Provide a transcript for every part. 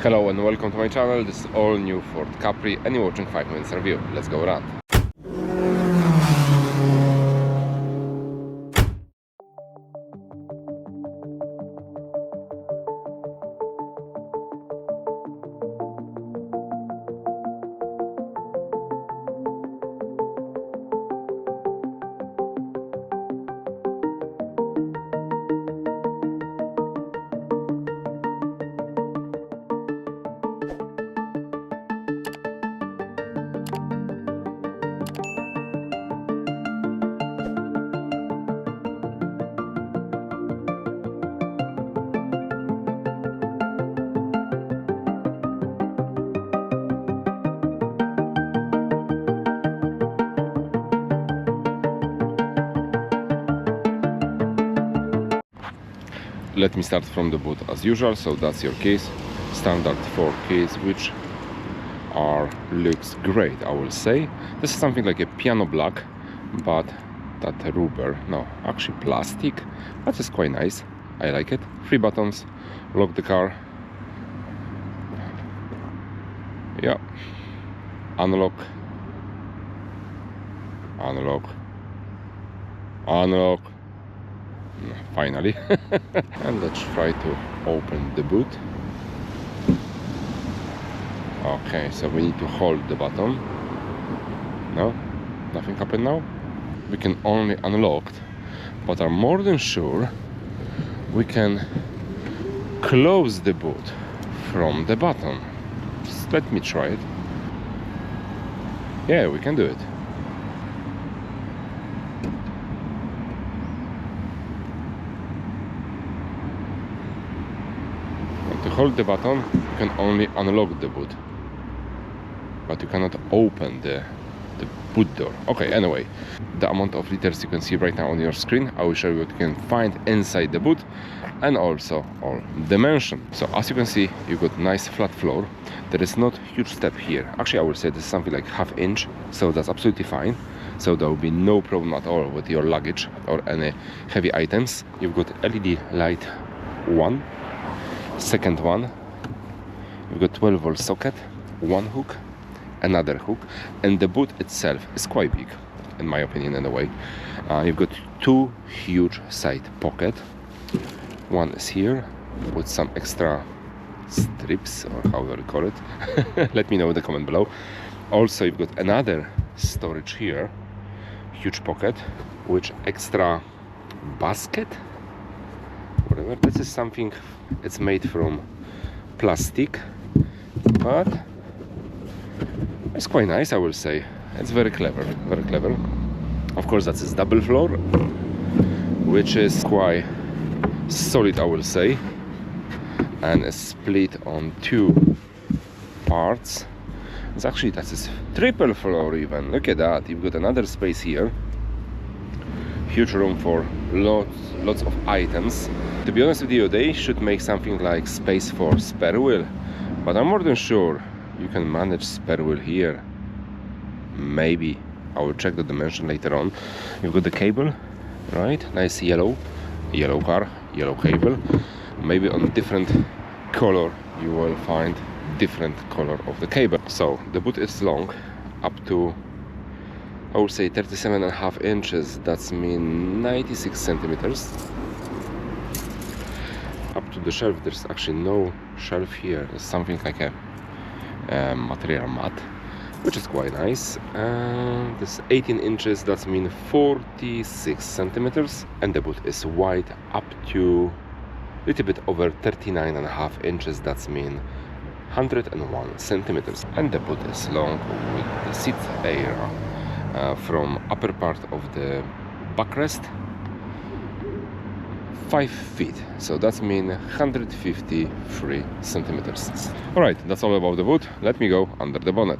Hello and welcome to my channel. This is all new Ford Capri and you're watching 5 minutes review. Let's go around. Let me start from the boot as usual. So that's your keys, standard Ford keys, which looks great, I will say. This is something like a piano black, but that rubber, no, actually plastic. That is quite nice. I like it. 3 buttons, lock the car. Yeah, unlock, unlock, unlock. Finally. And let's try to open the boot. Okay, so we need to hold the button. No, nothing happened now. We can only unlock, but I'm more than sure we can close the boot from the button. Just let me try it. Yeah, we can do it. To hold the button, you can only unlock the boot, but you cannot open the boot door. Okay, anyway, the amount of liters you can see right now on your screen, I will show you what you can find inside the boot and also all dimension. So as you can see, you've got nice flat floor. There is not huge step here. Actually, I would say this is something like ½ inch, so that's absolutely fine. So there will be no problem at all with your luggage or any heavy items. You've got LED light one. Second one, you've got 12-volt socket, one hook, another hook, and the boot itself is quite big, in my opinion, in a way. You've got 2 huge side pockets. One is here with some extra strips, or how do you call it? Let me know in the comment below. Also, you've got another storage here, huge pocket, with extra basket. Whatever. This is something, it's made from plastic, but it's quite nice, I will say. It's very clever, very clever. Of course, that is double floor, which is quite solid, I will say, and is split on 2 parts. It's actually, that is triple floor even. Look at that. You've got another space here, huge room for lots of items. To be honest with you, they should make something like space for spare wheel, but I'm more than sure you can manage spare wheel here. Maybe. I will check the dimension later on. You've got the cable, right? Nice yellow car, yellow cable. Maybe on different color you will find different color of the cable. So the boot is long, up to, I would say, 37.5 inches. That's mean 96 centimeters. Up to the shelf, there's actually no shelf here. There's something like a material mat, which is quite nice. This 18 inches, that's mean 46 centimeters. And the boot is wide up to a little bit over 39.5 inches. That's mean 101 centimeters. And the boot is long with the seat area from upper part of the backrest 5 feet, so that's mean 153 centimeters. All right, that's all about the boot. Let me go under the bonnet.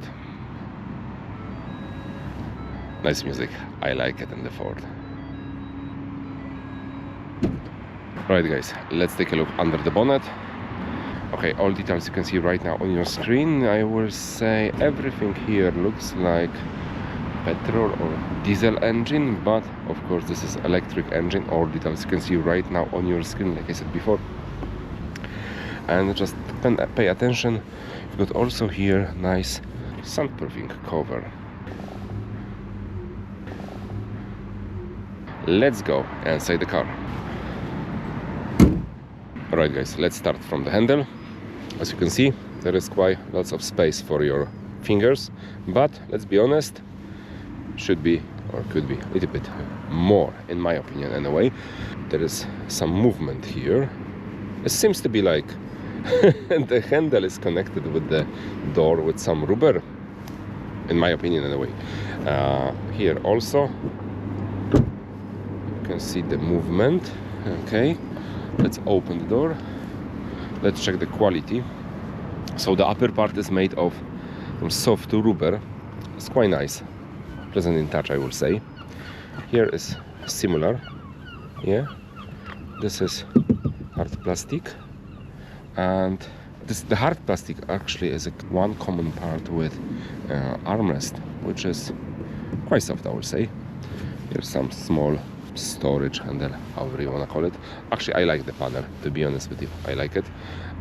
Nice music, I like it in the Ford. Right guys, let's take a look under the bonnet. Okay, all details you can see right now on your screen. I will say everything here looks like petrol or diesel engine, but of course this is electric engine. All details you can see right now on your screen, like I said before. And just pay attention, you've got also here nice soundproofing cover. Let's go inside the car. Alright guys, let's start from the handle. As you can see, there is quite lots of space for your fingers, but let's be honest, should be or could be a little bit more, in my opinion anyway. There is some movement here. It seems to be like the handle is connected with the door with some rubber, in my opinion anyway. Here also you can see the movement. Okay, let's open the door. Let's check the quality. So the upper part is made of some soft rubber. It's quite nice, pleasant in touch, I will say. Here is similar. Yeah, this is hard plastic, and the hard plastic actually is one common part with armrest, which is quite soft, I will say. Here's some small storage handle, however you want to call it. Actually, I like the panel, to be honest with you. I like it.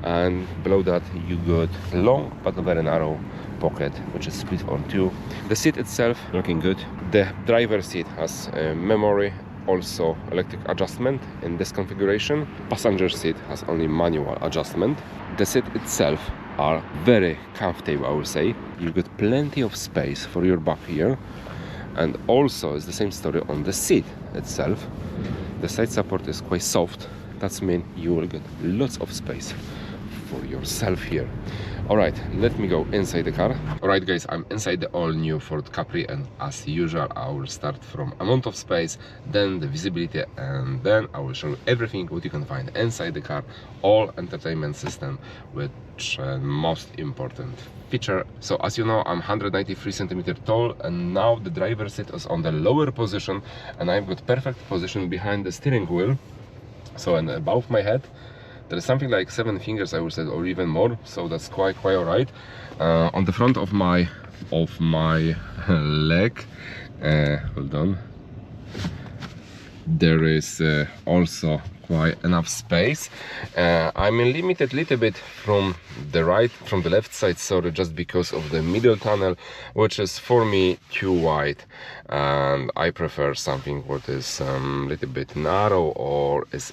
And below that you got long but very narrow pocket, which is split on two. The seat itself looking good. The driver seat has memory, also electric adjustment in this configuration. Passenger seat has only manual adjustment. The seat itself are very comfortable, I would say. You got plenty of space for your back here. And also it's the same story on the seat itself. The side support is quite soft. That means you will get lots of space for yourself here. Alright, let me go inside the car. Alright guys, I'm inside the all new Ford Capri, and as usual I will start from amount of space, then the visibility, and then I will show you everything what you can find inside the car, all entertainment system, which most important feature. So as you know, I'm 193 centimeters tall, and now the driver's seat is on the lower position, and I've got perfect position behind the steering wheel. So and above my head there is something like 7 fingers, I would say, or even more. So that's quite alright. On the front of my leg, hold on, there is also quite enough space. I'm limited little bit from the left side, sorry, just because of the middle tunnel, which is for me too wide, and I prefer something what is little bit narrow or is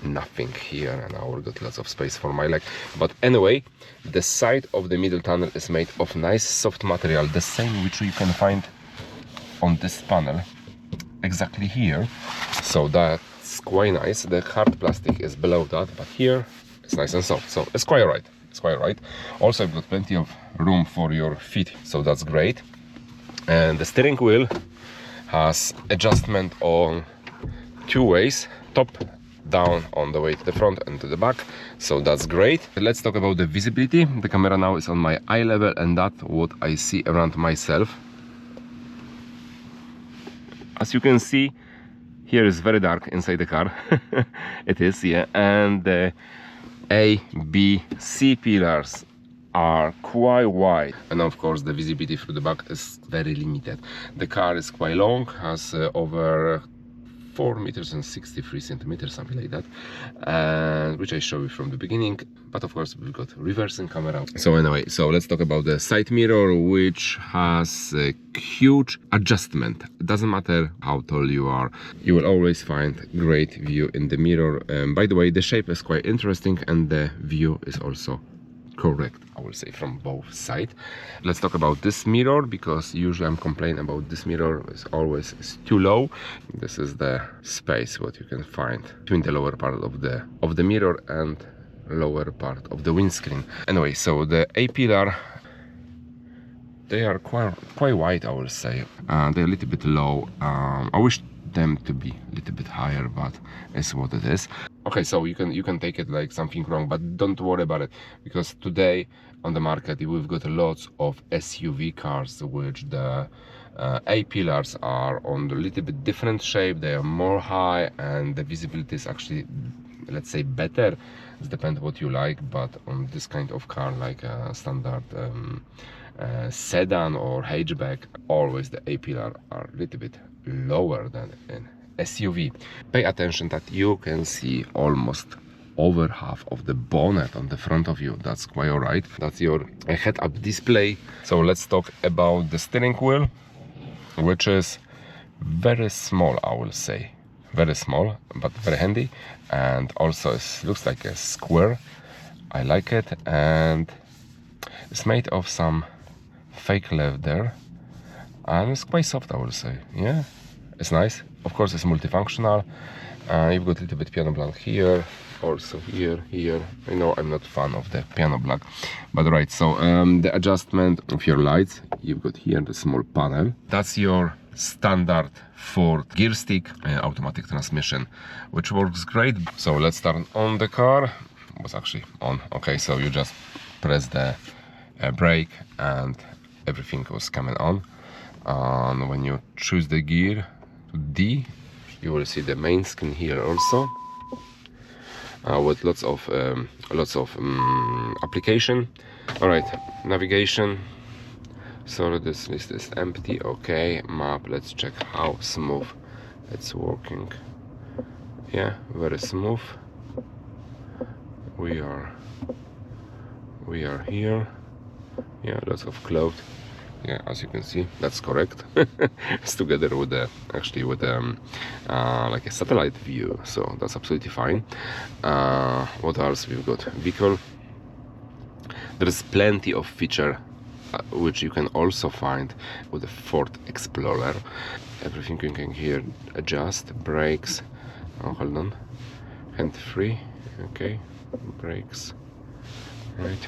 nothing here, and I will get lots of space for my leg. But anyway, the side of the middle tunnel is made of nice soft material, the same which you can find on this panel exactly here. So that's quite nice. The hard plastic is below that, but here it's nice and soft, so it's quite alright. It's quite alright. Also, I've got plenty of room for your feet, so that's great. And the steering wheel has adjustment on 2 ways, top down on the way to the front and to the back, so that's great. Let's talk about the visibility. The camera now is on my eye level, and that's what I see around myself. As you can see, here is very dark inside the car. It is, yeah, and the A, B, C pillars are quite wide, and of course the visibility through the back is very limited. The car is quite long, has over 4 meters and 63 centimeters, something like that, which I show you from the beginning. But of course we've got reversing camera. So anyway, so let's talk about the side mirror, which has a huge adjustment. It doesn't matter how tall you are, you will always find great view in the mirror. By the way, the shape is quite interesting, and the view is also correct, I will say, from both sides. Let's talk about this mirror, because usually I'm complaining about this mirror is always too low. This is the space what you can find between the lower part of the mirror and lower part of the windscreen. Anyway, so the A pillar, they are quite wide, I will say. They're a little bit low. I wish them to be a little bit higher, but it's what it is. Okay, so you can take it like something wrong, but don't worry about it, because today on the market we've got lots of SUV cars which the A pillars are on a little bit different shape. They are more high, and the visibility is actually, let's say, better. It depends what you like, but on this kind of car, like a standard sedan or hatchback, always the A pillar are a little bit lower than in SUV. Pay attention that you can see almost over half of the bonnet on the front of you. That's quite alright. That's your head-up display. So let's talk about the steering wheel, which is very small, I will say. Very small, but very handy. And also it looks like a square. I like it. And it's made of some fake leather. And it's quite soft, I will say. Yeah, it's nice. Of course, it's multifunctional. You've got a little bit piano black here, also here. I know I'm not a fan of the piano black, but right. So the adjustment of your lights, you've got here the small panel. That's your standard Ford gear stick, automatic transmission, which works great. So let's start on the car. It was actually on. Okay, so you just press the brake and everything was coming on. And when you choose the gear to D, you will see the main screen here also, with lots of application. All right, navigation. Sorry, this list is empty. Okay, map. Let's check how smooth it's working. Yeah, very smooth. We are here. Yeah, lots of cloud. Yeah, as you can see, that's correct. It's together with the like a satellite view, so that's absolutely fine. What else we've got? Vehicle. There is plenty of feature which you can also find with the Ford Explorer. Everything you can here adjust. Brakes. Oh, hold on. Hand free. Okay. Brakes. Right.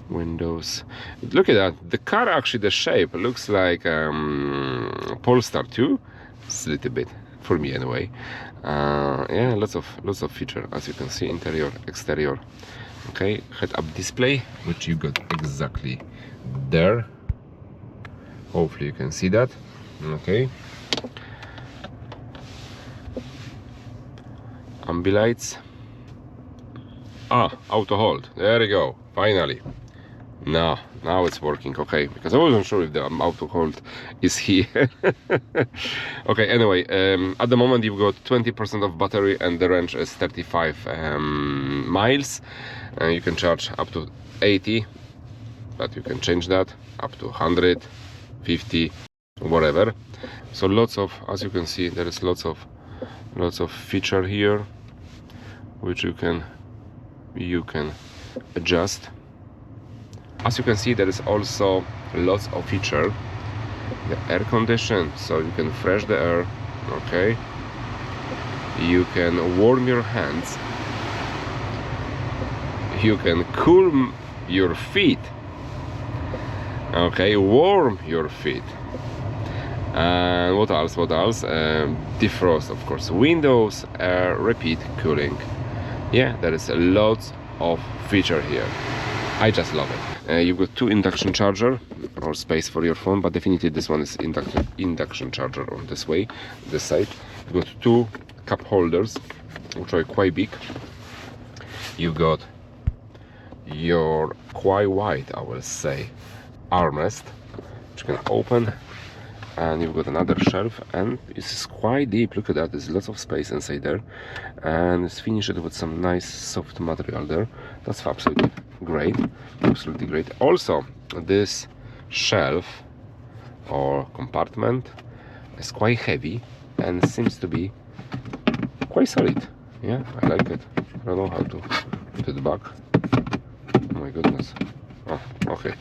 Windows. Look at that. The car, actually, the shape looks like Polestar 2. It's a little bit, for me anyway. Yeah, lots of feature, as you can see. Interior, exterior. Okay, head-up display, which you got exactly there. Hopefully you can see that. Okay. Ambilights. Auto hold. There you go. Finally. Now it's working. Okay, because I wasn't sure if the auto hold is here. Okay, anyway, at the moment you've got 20% of battery and the range is 35 miles. You can charge up to 80, but you can change that up to 100, 50, whatever. So lots of, as you can see, there is lots of feature here, which you can adjust. As you can see, there is also lots of feature. The air condition, so you can fresh the air. Okay, you can warm your hands, you can cool your feet. Okay, warm your feet. And what else? Defrost, of course, windows, air, repeat cooling. Yeah, there is a lot of feature here. I just love it. You've got 2 induction charger or space for your phone, but definitely this one is induction charger on this side. You've got 2 cup holders, which are quite big. You've got your quite wide, I will say, armrest, which you can open, and you've got another shelf, and it's quite deep. Look at that, there's lots of space inside there, and it's finished with some nice soft material there. That's absolutely great, absolutely great. Also, this shelf or compartment is quite heavy and seems to be quite solid. Yeah, I like it. I don't know how to put it back. Oh my goodness. Oh, okay,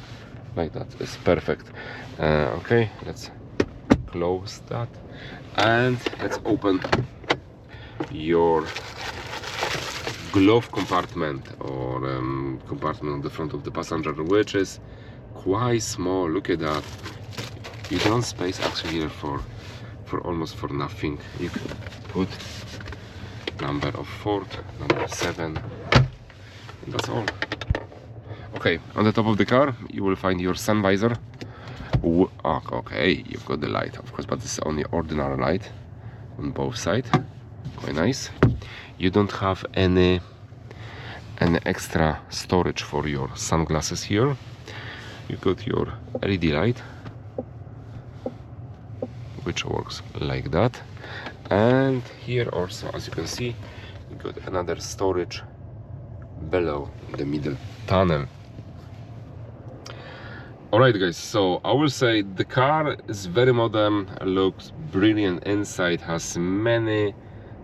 like that. It's perfect. Okay, let's close that and let's open your glove compartment or compartment on the front of the passenger, which is quite small. Look at that. You don't space actually here for almost for nothing. You can put number of Ford, number 7, and that's all. Okay, on the top of the car you will find your sun visor. Okay, you've got the light, of course, but it's only ordinary light on both sides. Quite nice. You don't have any extra storage for your sunglasses here. You got your LED light, which works like that, And here also, as you can see, we got another storage below the middle tunnel. Alright guys, so I will say the car is very modern, looks brilliant inside, has many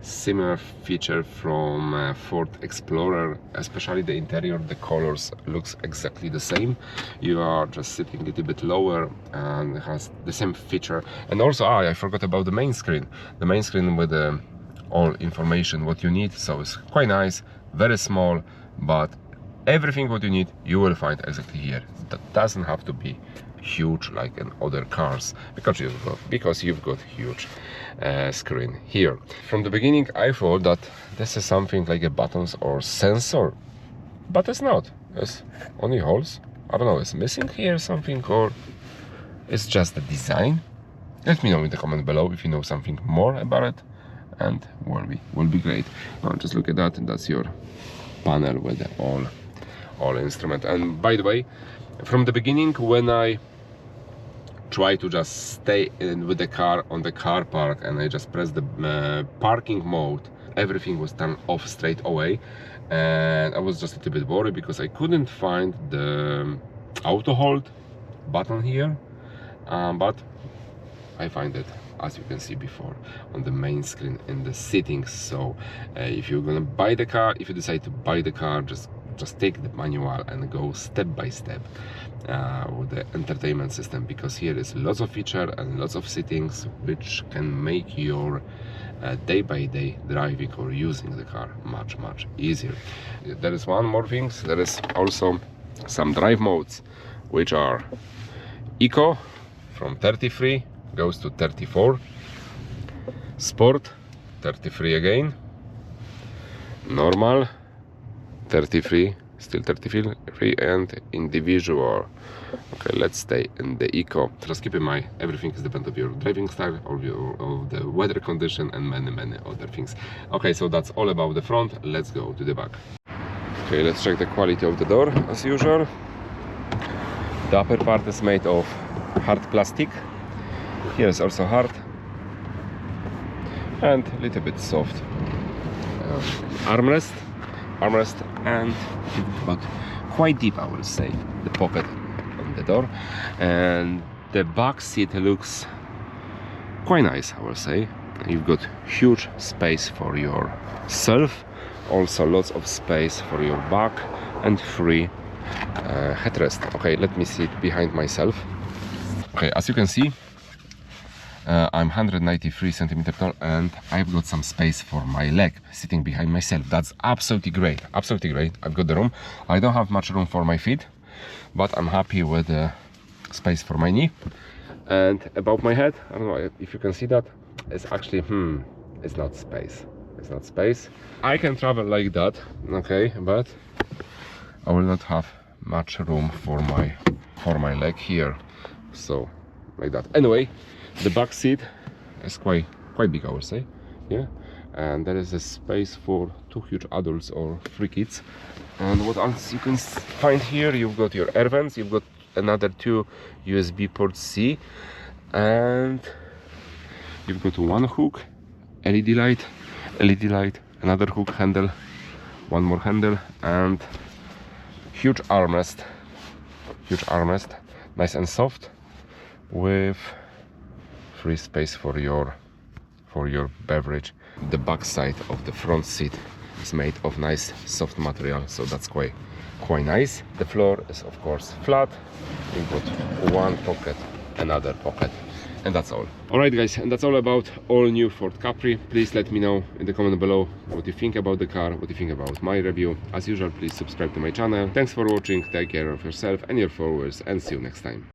similar features from Ford Explorer, especially the interior. The colors looks exactly the same. You are just sitting a little bit lower and has the same feature. And also I forgot about the main screen with all information what you need, so it's quite nice, very small, but everything what you need you will find exactly here. That doesn't have to be huge like in other cars, because you've got huge screen here. From the beginning I thought that this is something like a buttons or sensor, but it's not. It's only holes. I don't know, it's missing here something, or it's just the design. Let me know in the comment below if you know something more about it, and will be great. Now just look at that, and that's your panel with the all instrument. And by the way, from the beginning, when I try to just stay in with the car on the car park and I just press the parking mode, everything was turned off straight away, and I was just a little bit worried because I couldn't find the auto hold button here, but I find it, as you can see before, on the main screen in the settings. So if you're gonna buy the car, if you decide to buy the car, just take the manual and go step by step with the entertainment system, because here is lots of feature and lots of settings which can make your day by day driving or using the car much easier. There is one more thing. There is also some drive modes, which are Eco from 33 goes to 34, Sport 33 again, Normal 33, still 33, and Individual. Okay, let's stay in the Eco. Just keep in mind, everything is dependent on your driving style, of the weather condition, and many other things. Okay, so that's all about the front. Let's go to the back. Okay, let's check the quality of the door as usual. The upper part is made of hard plastic. Here is also hard and a little bit soft. Armrest, and but quite deep, I will say, the pocket on the door. And the back seat looks quite nice, I will say. You've got huge space for yourself, also lots of space for your back, and free headrest. Okay, let me sit behind myself. Okay, as you can see, I'm 193 centimeters tall, and I've got some space for my leg sitting behind myself. That's absolutely great, absolutely great. I've got the room. I don't have much room for my feet, but I'm happy with the space for my knee. And above my head, I don't know if you can see that, it's actually it's not space. It's not space. I can travel like that, okay, but I will not have much room for my leg here, so like that. Anyway, the back seat is quite big, I would say, yeah. And there is a space for 2 huge adults or 3 kids. And what else you can find here? You've got your air vents, you've got another 2 USB ports C, and you've got one hook, LED light, another hook handle, one more handle, and huge armrest, nice and soft, with free space for your beverage. The back side of the front seat is made of nice soft material, so that's quite nice. The floor is of course flat. You've got one pocket, another pocket, and that's all. Alright guys, and that's all about all new Ford Capri. Please let me know in the comment below what you think about the car, what you think about my review. As usual, please subscribe to my channel. Thanks for watching, take care of yourself and your followers, and see you next time.